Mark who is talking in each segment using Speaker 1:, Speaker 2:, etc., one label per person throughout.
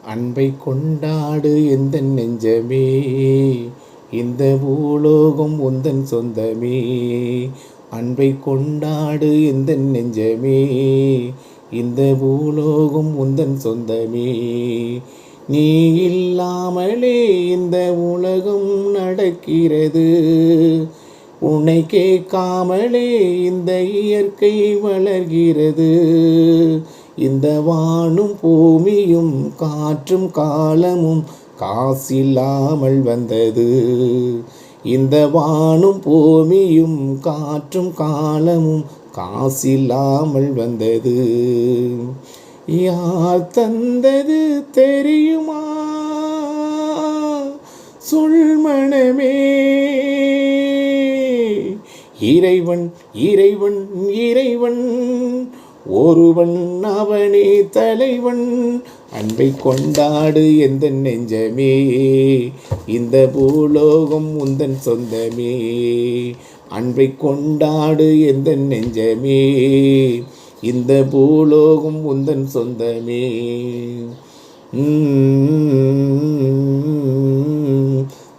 Speaker 1: அன்பை கொண்டாடு எந்தன் நெஞ்சமே, இந்த பூலோகம் உந்தன் சொந்தமே. அன்பை கொண்டாடு எந்தன் நெஞ்சமே, இந்த பூலோகம் உந்தன் சொந்தமே. நீ இல்லாமலே இந்த உலகம் நடக்கிறது, உன்னை கேட்காமலே இந்த இயற்கை வளர்கிறது. இந்த வானும் பூமியும் காற்றும் காலமும் காசில்லாமல் வந்தது. இந்த வானும் பூமியும் காற்றும் காலமும் காசில்லாமல் வந்தது. யார் தந்தது தெரியுமா? சொல் மனமே. இறைவன் இறைவன் இறைவன் ஒருவன், அவனே தலைவன். அன்பை கொண்டாடு எந்தன் நெஞ்சமே, இந்த பூலோகம் உந்தன் சொந்தமே. அன்பை கொண்டாடு எந்தன் நெஞ்சமே, இந்த பூலோகம் உந்தன் சொந்தமே.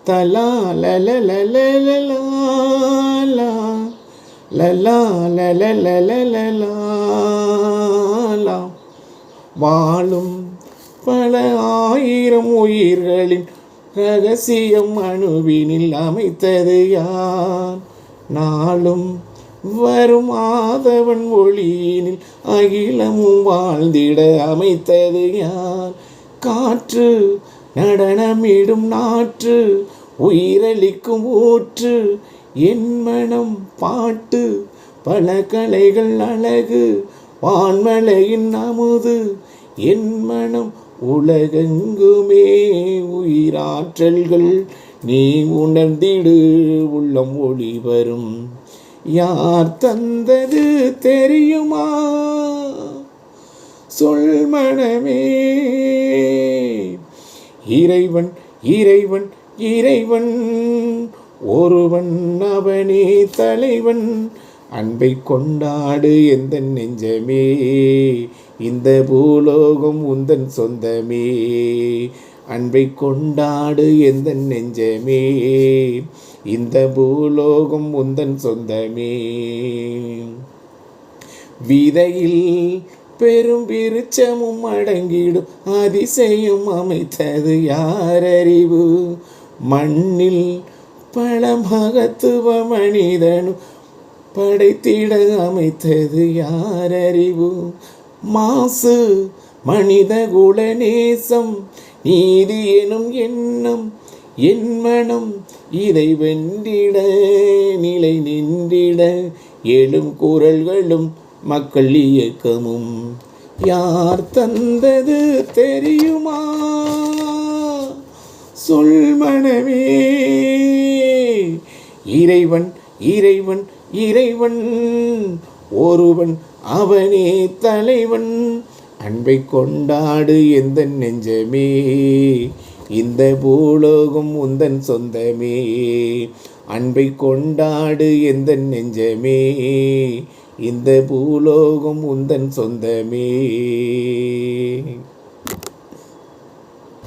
Speaker 1: தலா லலலலலலா லலா லலலலலலா. வாழும் பல ஆயிரம் உயிர்களின் ரகசியம் அணுவினில் அமைத்தது யார்? நாளும் வரும் ஆதவன் ஒளியினில் அகிலமும் வாழ்ந்திட அமைத்தது யார்? காற்று நடனமிடும் நாற்று, உயிரளிக்கும் ஊற்று, என் மனம் பாட்டு, பல கலைகள் அழகு, வான்மலையின் அமுது, என் மனம் உலகெங்குமே உயிராற்றல்கள். நீ உணர்ந்திடு உள்ளம் ஒளி வரும். யார் தந்தது தெரியுமா? சொல் மனமே. இறைவன் இறைவன் இறைவன் ஒருவன், அவனே தலைவன். அன்பை கொண்டாடு எந்தன் நெஞ்சமே, இந்த பூலோகம் உந்தன் சொந்தமே. அன்பை கொண்டாடு எந்தன் நெஞ்சமே, இந்த பூலோகம் உந்தன் சொந்தமே. விதையில் பெரும் விருட்சமும் அடங்கிடும் அதிசயம் அமைத்தது யார் அறிவு? மண்ணில் பல மகத்துவ மனிதனும் படைத்திட அமைத்தது யார் அறிவு? மாசு மனித குலநேசம் நீதி எனும் எண்ணம், என் மனம் இதை வென்றிட நிலை நின்றிட எழும் குரல்களும் மக்கள் இயக்கமும். யார் தந்தது தெரியுமா? சொல் மனமே. இறைவன் இறைவன் இறைவன் ஒருவன், அவனே தலைவன். அன்பை கொண்டாடு எந்தன் நெஞ்சமே, இந்த பூலோகம் உந்தன் சொந்தமே. அன்பை கொண்டாடு எந்தன் நெஞ்சமே, இந்த பூலோகம் உந்தன் சொந்தமே.